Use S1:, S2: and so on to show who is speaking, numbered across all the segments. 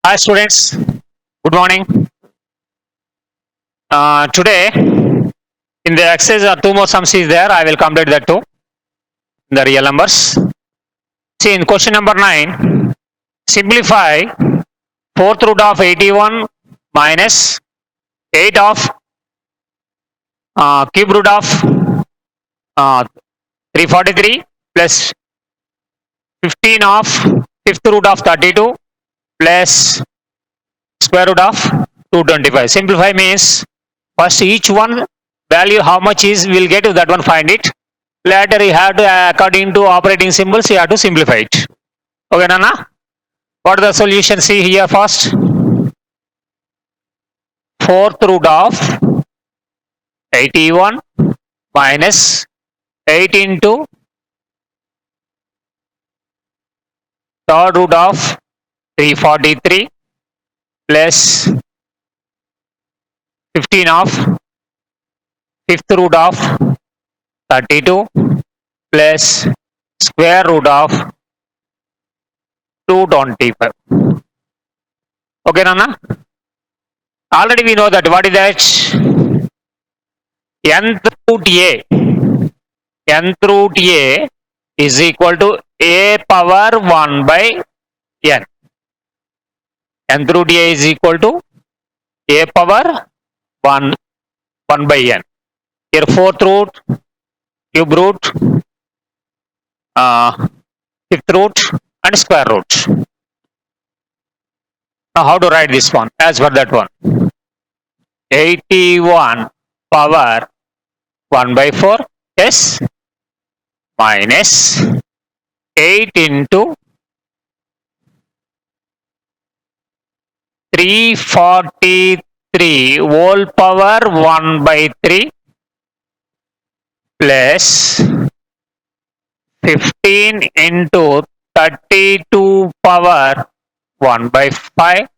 S1: Hi students, good morning. Today in the exercise two more sums is there. I will complete that too. The real numbers. See in question number 9, simplify fourth root of 81 minus 8 of cube root of 343 plus 15 of fifth root of 32 plus square root of 225. Simplify means first each one value how much is will get to that one, find it. Later you have to according to operating symbols you have to simplify it. Okay Nana, what is the solution? See here first, fourth root of 81 minus 8 into third root of 343 plus 15 of fifth root of 32 plus square root of 225. Okay Nana, already we know that. What is that? Nth root a, nth root a is equal to a power 1 by n. Nth root a is equal to a power 1 by n. Here fourth root, cube root, fifth root and square root. Now how to write this one as per that one? 81 power 1 by 4, yes, minus 8 into 343 whole power 1 by 3 plus 15 into 32 power 1 by 5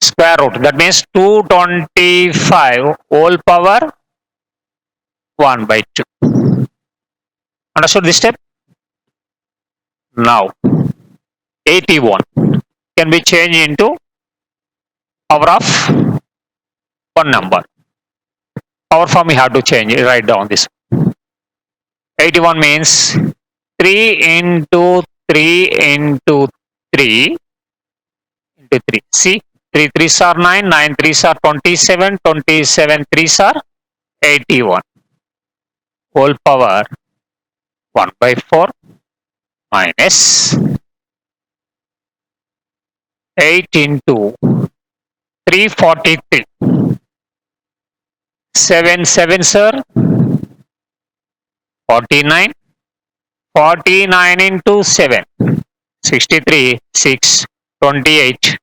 S1: square root, that means 225 whole power 1 by 2. Understood this step? Now 81 can be changed into power of one number. Power form we have to change it, write down this. 81 means 3 into 3 into 3 into 3. See, 3 3s are 9, 9 3s are 27, 27 3s are 81. Whole power 1 by 4 minus 8 into 343. 7 7s are 49. 49 into 7, 63, 6, 28.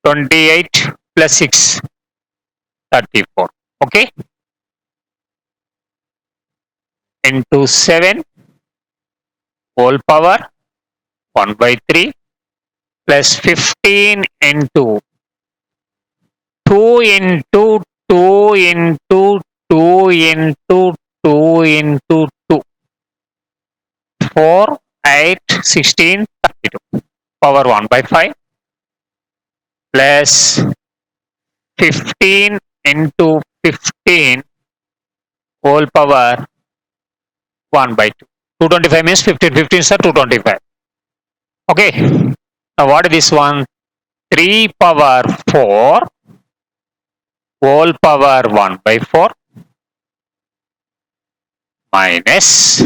S1: 28 plus 6, 34. Okay. Into 7 whole power 1 by 3 plus 15 into 2 into 2 into 2 into 2 into 2. 4, 8, 16, 32. Power 1 by 5 plus 15 into 15 whole power 1 by 2. 225 means 15. 15 is 225. Okay. Now what is this one? 3 power 4 whole power 1 by 4 minus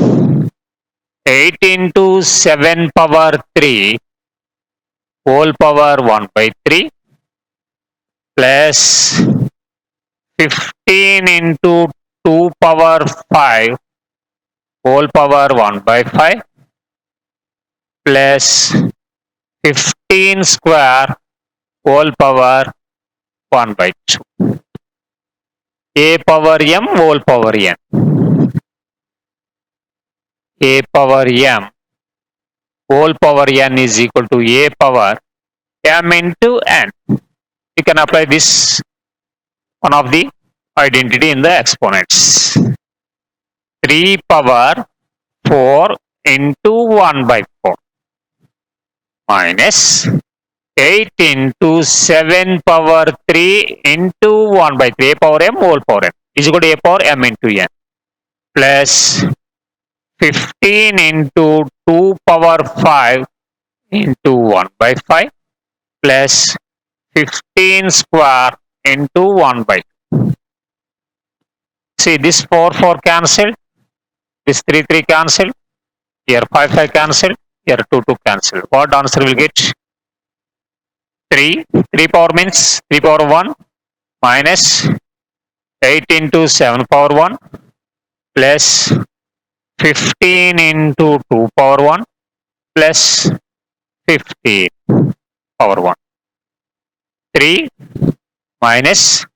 S1: 8 into 7 power 3 whole power 1 by 3 plus 15 into 2 power 5 whole power 1 by 5 plus 15 square whole power 1 by 2. A power m whole power n. A power m whole power n is equal to a power m into n. You can apply this one of the identity in the exponents. 3 power 4 into 1 by 4. minus 8 into 7 power 3 into 1 by 3 a power m whole power n is equal to a power m into n plus 15 into 2 power 5 into 1 by 5 plus 15 square into 1 by 2. See, this 4 cancel, this 3 cancel, here 5 cancel, here 2 cancel. What answer will get? 3. 3 power means 3 power 1 minus 8 into 7 power 1 plus 15 into 2 power 1 plus 15 power 1. 3 minus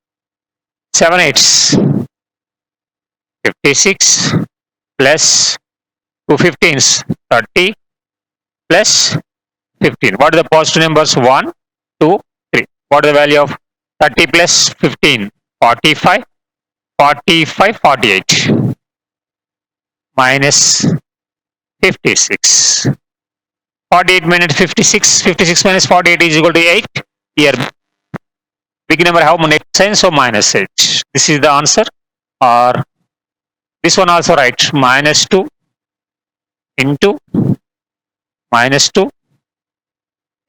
S1: 7 8s 56 plus 2 15s 30 plus 15. What are the positive numbers? 1, 2, 3. What is the value of 30 plus 15? 45, 45, 48. Minus 56. 48 minus 56. 56 minus 48 is equal to 8. Here, big number have negative sign, so minus 8. This is the answer. Or this one also right. Minus 2 into minus 2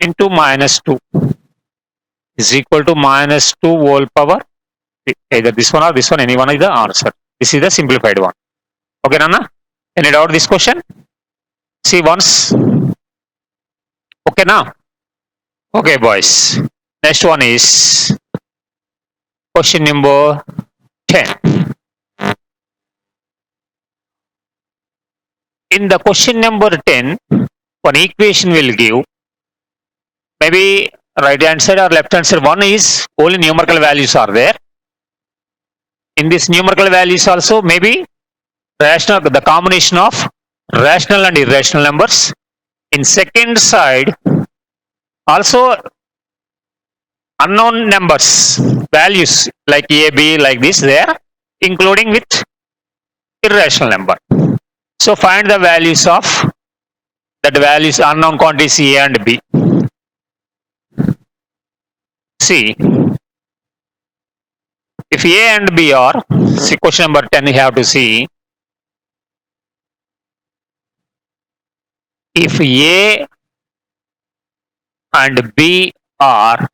S1: into minus 2 is equal to minus 2 whole power. Either this one or this one, any one is the answer. This is the simplified one. Okay, Nana? Any doubt this question? See once. Okay, now? Okay, boys. Next one is question number 10. In the question number 10, one equation will give maybe right hand side or left hand side. One is only numerical values are there. In this numerical values also maybe rational, the combination of rational and irrational numbers. In second side also unknown numbers, values like a, b, like this there, including with irrational number. So find the values of that values unknown quantities a and b. See, if a and b are, see question number 10 you have to see, if a and b are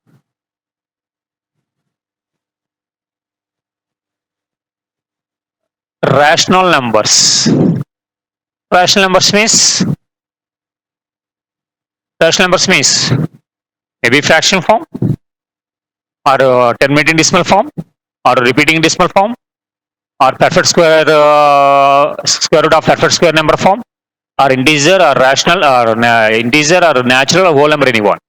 S1: rational numbers. Rational numbers means maybe fraction form or terminating decimal form or repeating decimal form or perfect square square root of perfect square number form or integer or rational or integer or natural or whole number, any one.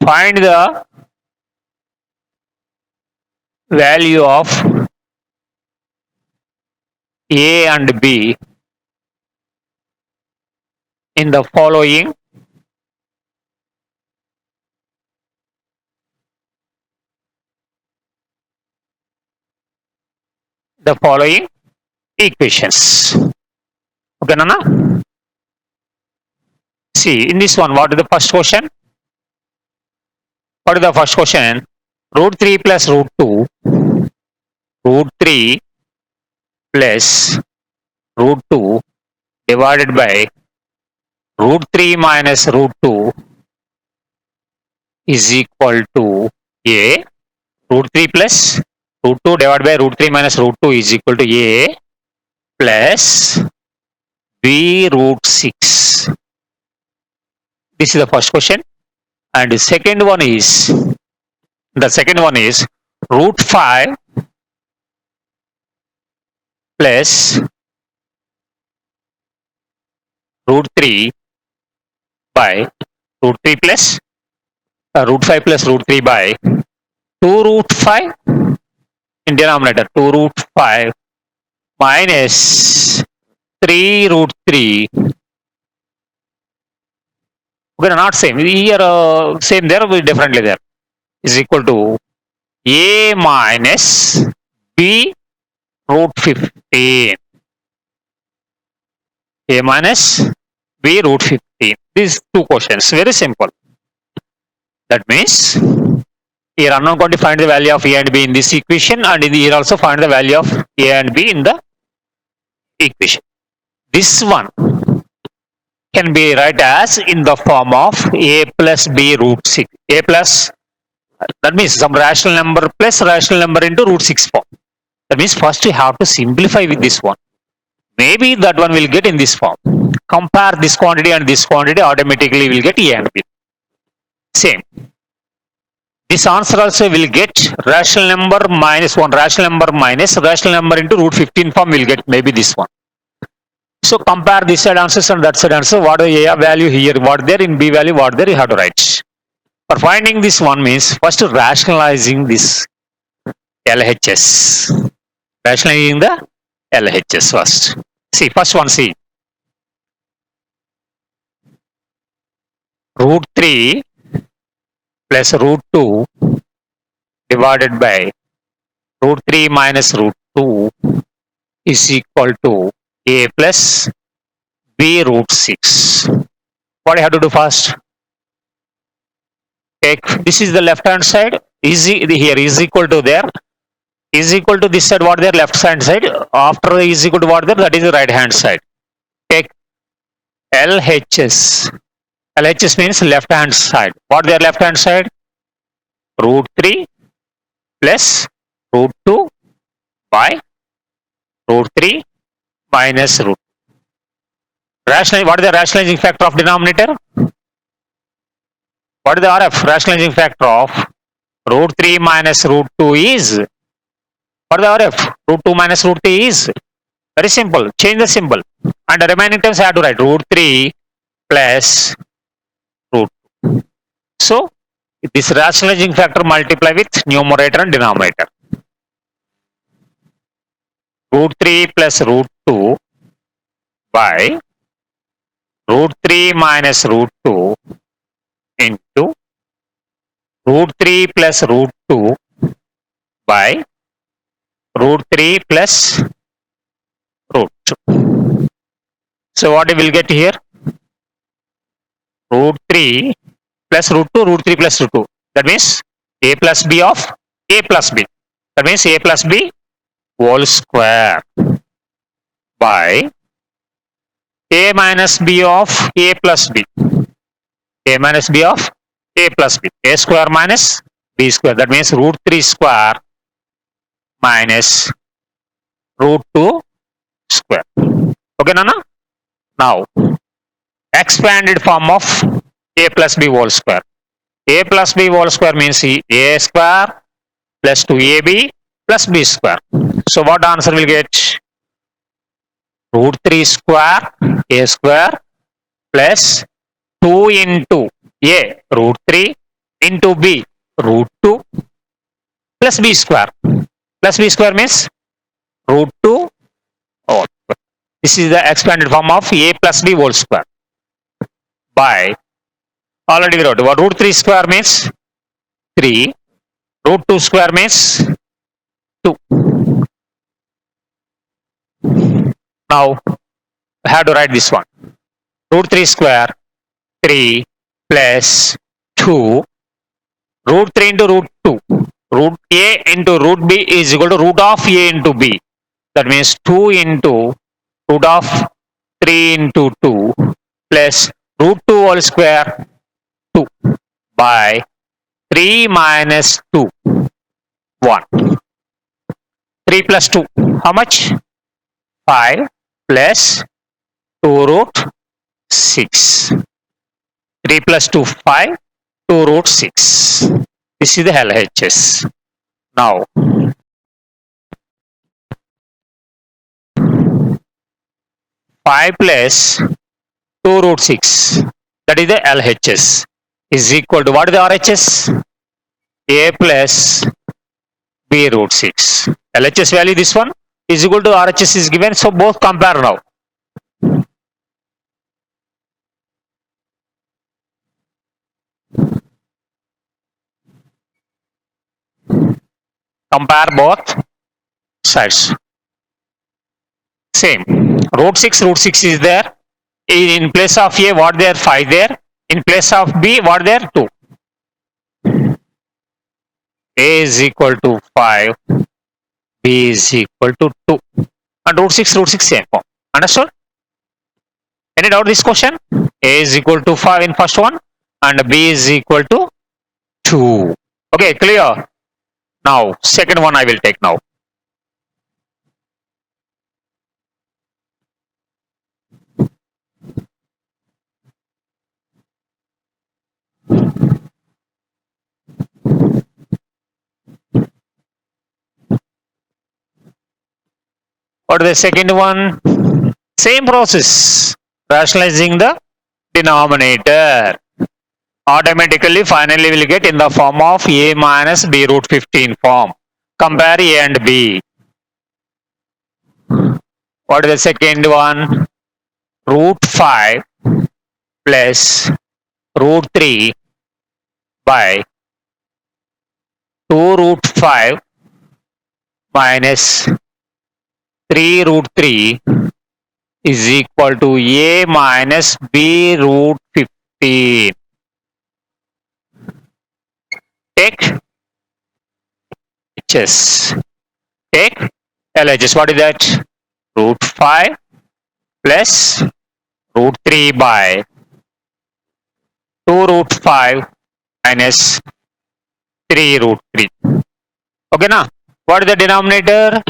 S1: Find the value of a and b in the following equations. Okay, Nana? See, in this one, what is the first question? What is the first question? Root 3 plus root 2, root 3 plus root 2 divided by root 3 minus root 2 is equal to a. Root 3 plus root 2 divided by root 3 minus root 2 is equal to a plus b root 6. This is the first question. And the second one is root 5 plus root 3 by root 3 plus root 5 plus root 3 by 2 root 5 in denominator, 2 root 5 minus 3 root 3. Okay, not same. Here same there, will be differently there. Is equal to a minus b root 15. A minus B root 15. These two questions, very simple. That means here I'm not going to find the value of A and B in this equation, and in the, here also find the value of A and B in the equation. This one can be write as in the form of A plus B root 6. A plus, that means some rational number plus rational number into root 6 form. That means first we have to simplify with this one. Maybe that one will get in this form. Compare this quantity and this quantity, automatically will get A and B. Same. This answer also will get rational number minus 1, rational number minus rational number into root 15 form will get maybe this one. So compare this side answers and that side answer. What is A value here, what there in B value, what there you have to write. For finding this one means first rationalizing this LHS. Rationalizing the LHS first. See, first one, see. Root 3 plus root 2 divided by root 3 minus root 2 is equal to A plus B root 6. What I have to do first? Take, this is the left hand side, here is equal to there, is equal to this side, what there, left hand side, after is equal to what there, that is the right hand side. Take LHS. LHS means left hand side. What there, left hand side? Root 3 plus root 2 by root 3 minus root. Rational, what is the rationalizing factor of denominator? What is the RF? Rationalizing factor of root 3 minus root 2 is, what is the RF? Root 2 minus root 3 is, very simple, change the symbol. And the remaining terms I have to write root 3 plus root 2. So, this rationalizing factor multiply with numerator and denominator. Root 3 plus root 2 by root 3 minus root 2 into root 3 plus root 2 by root 3 plus root 2. So what we will get here? Root 3 plus root 2, root 3 plus root 2. That means A plus B of A plus B. That means A plus B whole square by A minus B of A plus B. A minus B of A plus B. A square minus B square. That means root 3 square minus root 2 square. Okay, Nana? Now, expanded form of A plus B whole square. A plus B whole square means A square plus 2AB plus B square. So, what answer will get? Root 3 square A square plus 2 into A root 3 into B root 2 plus B square. Plus B square means root 2 whole square. This is the expanded form of A plus B whole square by, already we wrote, what root 3 square means 3, root 2 square means 2. Now, I have to write this one. Root 3 square 3 plus 2, root 3 into root 2, root A into root B is equal to root of A into B. That means 2 into root of 3 into 2 plus root 2 whole square 2 by 3 minus 2 1. 3 plus 2 how much? 5 plus 2 root 6. 3 plus 2 5, 2 root 6. This is the LHS. Now, five plus 2 root 6, that is the LHS, is equal to, what is the RHS? A plus B root 6. LHS value, this one, is equal to RHS is given, so both compare now. Compare both sides. Same. Root 6 is there. In place of A, what there? 5 there. In place of B, what there? 2. A is equal to 5. B is equal to 2. And root 6 same form. Understood? Any doubt this question? A is equal to 5 in first one and B is equal to 2. Okay, clear? Now, second one I will take now. What is the second one? Same process. Rationalizing the denominator. Automatically, finally, we will get in the form of A minus B root 15 form. Compare A and B. What is the second one? Root 5 plus root 3 by 2 root 5 minus 3 root 3 is equal to A minus B root 15. Take HS. Take LHS. What is that? Root 5 plus root 3 by 2 root 5 minus 3 root 3. Okay, now what is the denominator?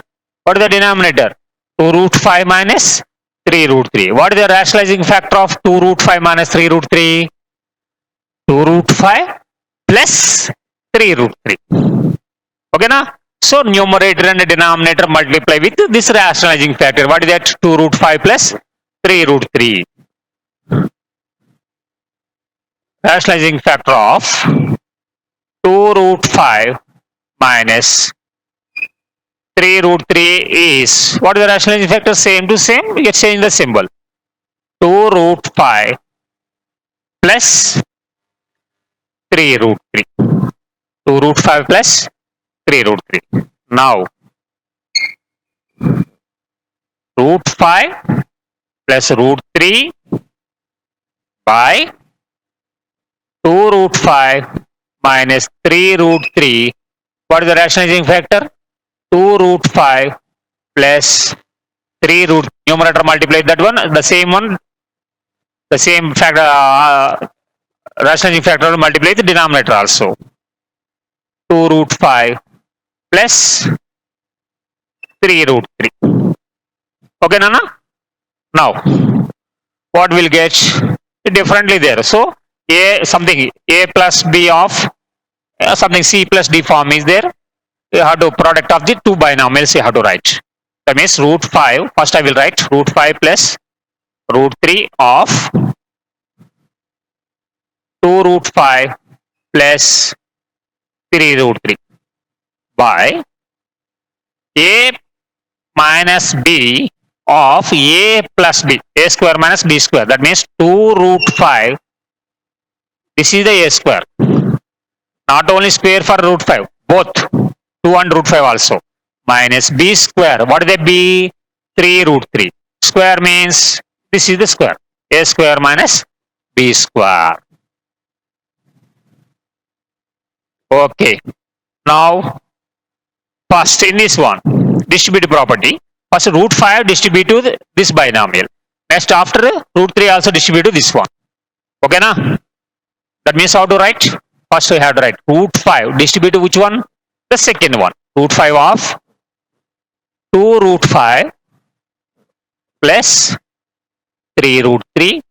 S1: What is the denominator? 2 root 5 minus 3 root 3. What is the rationalizing factor of 2 root 5 minus 3 root 3? 2 root 5 plus 3 root 3. Okay, now? So, numerator and denominator multiply with this rationalizing factor. What is that? 2 root 5 plus 3 root 3. Rationalizing factor of 2 root 5 minus 3 root 3 is, what is the rationalizing factor? Same to same, we can change the symbol. 2 root 5 plus 3 root 3. 2 root 5 plus 3 root 3. Now, root 5 plus root 3 by 2 root 5 minus 3 root 3. What is the rationalizing factor? 2 root 5 plus 3 root, numerator multiply that one, the same factor, rationalizing factor multiply the denominator also. 2 root 5 plus 3 root 3. Okay, Nana? Now, what will get differently there? So, A plus B of something C plus D form is there. You have to product of the two binomials you have to write. That means root 5. First I will write root 5 plus root 3 of 2 root 5 plus 3 root 3 by A minus B of A plus B. A square minus B square. That means 2 root 5. This is the A square. Not only square for root 5. Both. 2 and root 5 also. Minus B square. What is the B? 3 root 3. Square means this is the square. A square minus B square. Okay. Now, first in this one, distributive property. First root 5 distribute to this binomial. Next after root 3 also distribute to this one. Okay, na? That means how to write? First we have to write root 5 distribute to which one? The second one. Root 5 of 2 root 5 plus 3 root 3.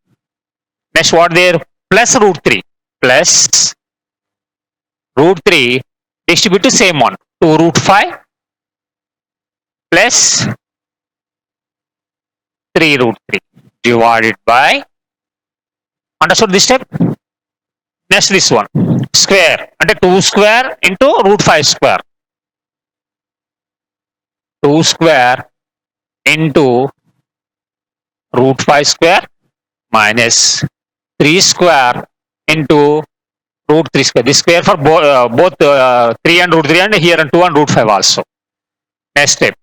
S1: Next what there? Plus root 3 plus root 3 distribute to same one. 2 root 5 plus 3 root 3 divided by, understood this step? Next this one, square, and 2 square into root 5 square. 2 square into root 5 square minus 3 square into root 3 square. This square for both 3 and root 3 and here and 2 and root 5 also. Next step,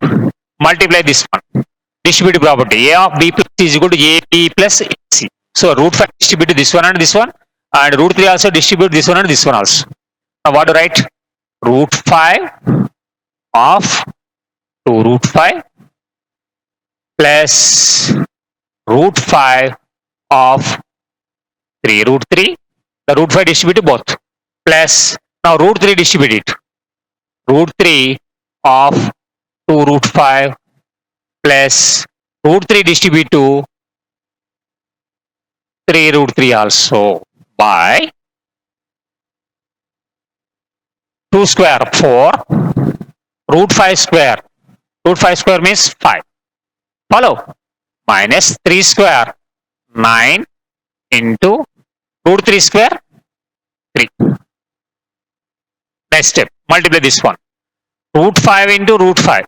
S1: multiply this one. distributive property. A of B plus C is equal to AB plus AC. So root 5 distribute this one, and root 3 also distribute this one and this one also. Now what to write? Root 5 of 2 root 5 plus root 5 of 3 root 3. The root 5 distribute both. Plus, now root 3 distribute it. Root 3 of 2 root 5 plus root 3 distribute to 3 root 3 also by 2 square 4 root 5 square. Root 5 square means 5. Follow? Minus 3 square 9 into root 3 square 3. Next step, multiply this one. Root 5 into root 5.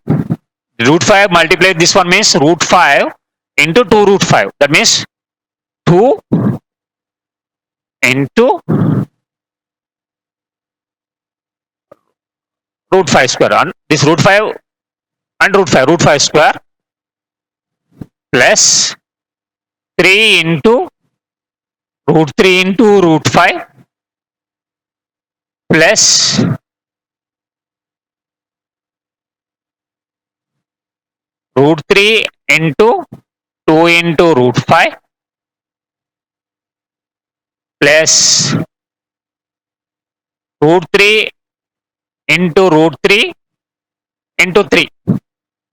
S1: Root 5 multiply this one means root 5 into 2 root 5. That means 2 into root 5 square. And this root 5 and root 5 square plus 3 into root 3 into root 5 plus root 3 into 2 into root 5 plus root 3 into root 3 into 3.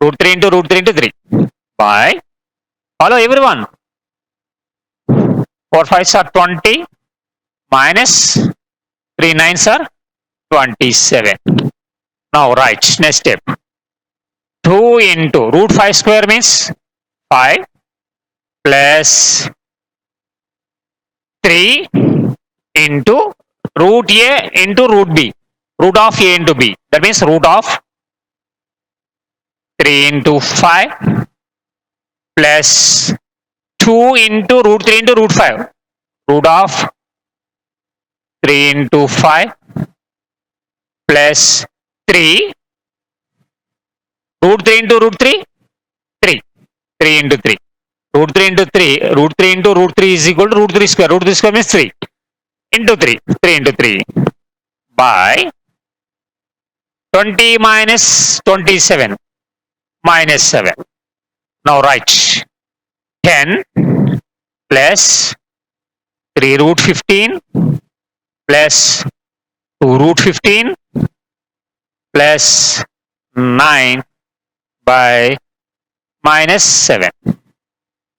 S1: Root 3 into root 3 into 3 by, follow everyone, 4 5s are 20 minus 3 9s are 27. Now write next step. 2 into root 5 square means 5 plus 3 into root A into root B. Root of A into B. That means root of 3 into 5 plus 2 into root 3 into root 5. Root of 3 into 5 plus 3 root 3 into root 3 3. 3 into 3. Root 3 into 3. Root 3 into root 3 is equal to root 3 square. Root 3 square means 3 into 3. 3 into 3 by 20 minus 27 minus 7. Now write 10 plus 3 root 15 plus 2 root 15 plus 9 by minus 7.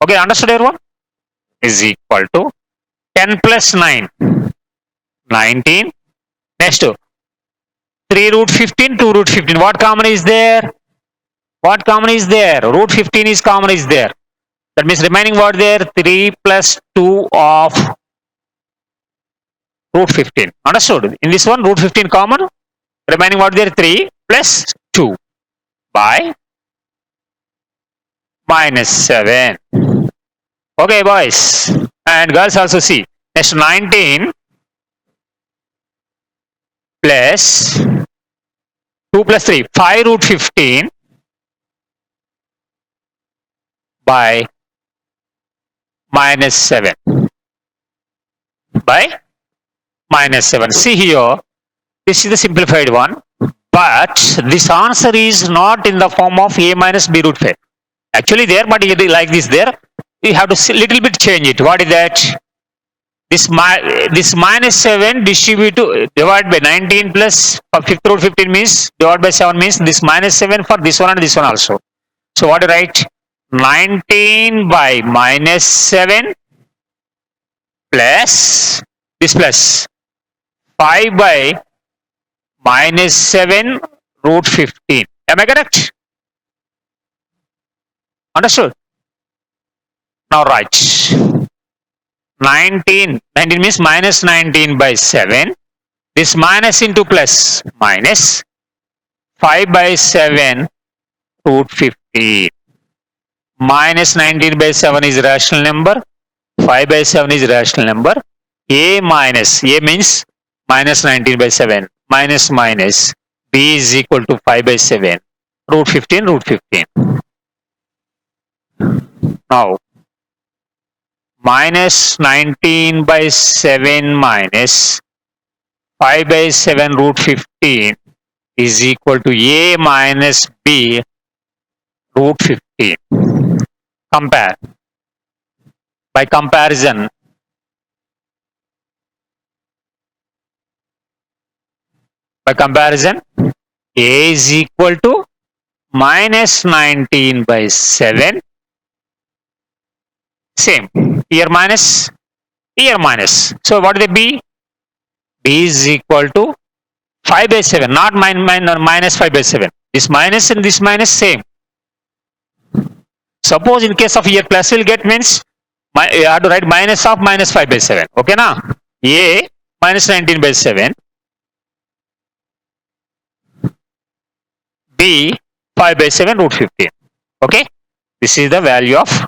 S1: Okay, understood everyone? Is equal to 10 plus 9, 19. Next, 3 root 15, 2 root 15. What common is there? What common is there? Root 15 is common is there. That means remaining what there? 3 plus 2 of root 15. Understood? In this one, root 15 common. Remaining what there? 3 plus 2 by minus 7. Okay, boys and girls also see. Next, 19 plus 2 plus 3. 5 root 15 by minus 7. By minus 7. See here, this is the simplified one, but this answer is not in the form of a minus b root 5. Actually there, but it is like this there. We have to little bit change it. What is that? This minus 7 distribute to divide by 19 plus 5th root 15 means divide by 7 means this minus 7 for this one and this one also. So what do you write? 19 by minus 7 plus this plus 5 by minus 7 root 15. Am I correct? Understood? Now write 19 means minus 19 by 7. This minus into plus minus 5 by 7 root 15. Minus 19 by 7 is rational number. 5 by 7 is rational number. A minus, A means minus 19 by 7 minus minus B is equal to 5 by 7 root 15 root 15. Now, minus 19 by 7 minus 5 by 7 root 15 is equal to a minus b root 15. Compare. By comparison, a is equal to minus 19 by 7. Same. Here minus, here minus. So what will be? B is equal to 5 by 7, not minus 5 by 7. This minus and this minus same. Suppose in case of here plus will get means, you have to write minus of minus 5 by 7. Okay na? A minus 19 by 7. B 5 by 7 root 15. Okay? This is the value of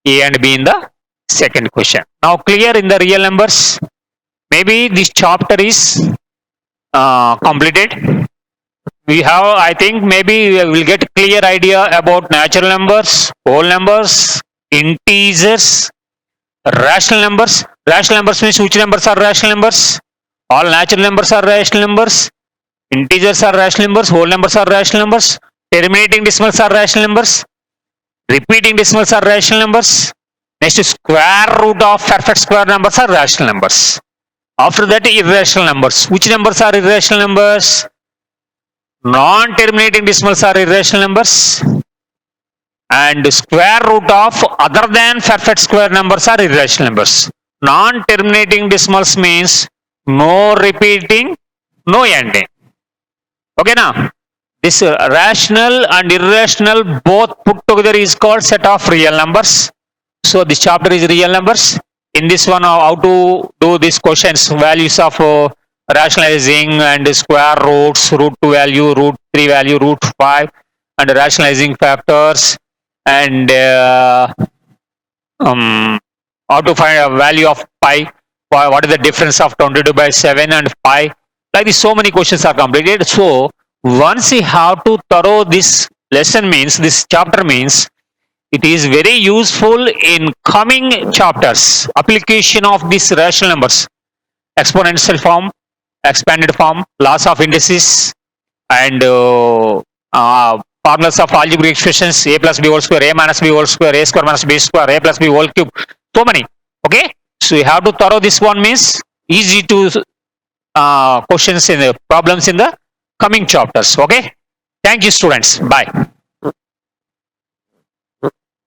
S1: A and B in the second question. Now clear in the real numbers. Maybe this chapter is completed. We have, I think, maybe we will get clear idea about natural numbers, whole numbers, integers, rational numbers. Rational numbers means which numbers are rational numbers? All natural numbers are rational numbers. Integers are rational numbers. Whole numbers are rational numbers. Terminating decimals are rational numbers. Repeating decimals are rational numbers. Next, square root of perfect square numbers are rational numbers. After that, irrational numbers. Which numbers are irrational numbers? Non-terminating decimals are irrational numbers. And square root of other than perfect square numbers are irrational numbers. Non-terminating decimals means no repeating, no ending. Okay now? This rational and irrational both put together is called set of real numbers. So this chapter is real numbers. In this one, how to do these questions, values of rationalizing and square roots, root 2 value, root 3 value, root 5, and rationalizing factors, and how to find a value of pi, what is the difference of 22 by 7 and pi. Like this, so many questions are completed. So once you have to thorough this lesson means, this chapter means, it is very useful in coming chapters. Application of these rational numbers, exponential form, expanded form, laws of indices, and formulas of algebraic expressions, a plus b whole square, a minus b whole square, a square minus b square, a plus b whole cube. So many. Okay. So you have to thorough this one means easy to questions in the problems in the coming chapters. Okay. Thank you, students. Bye.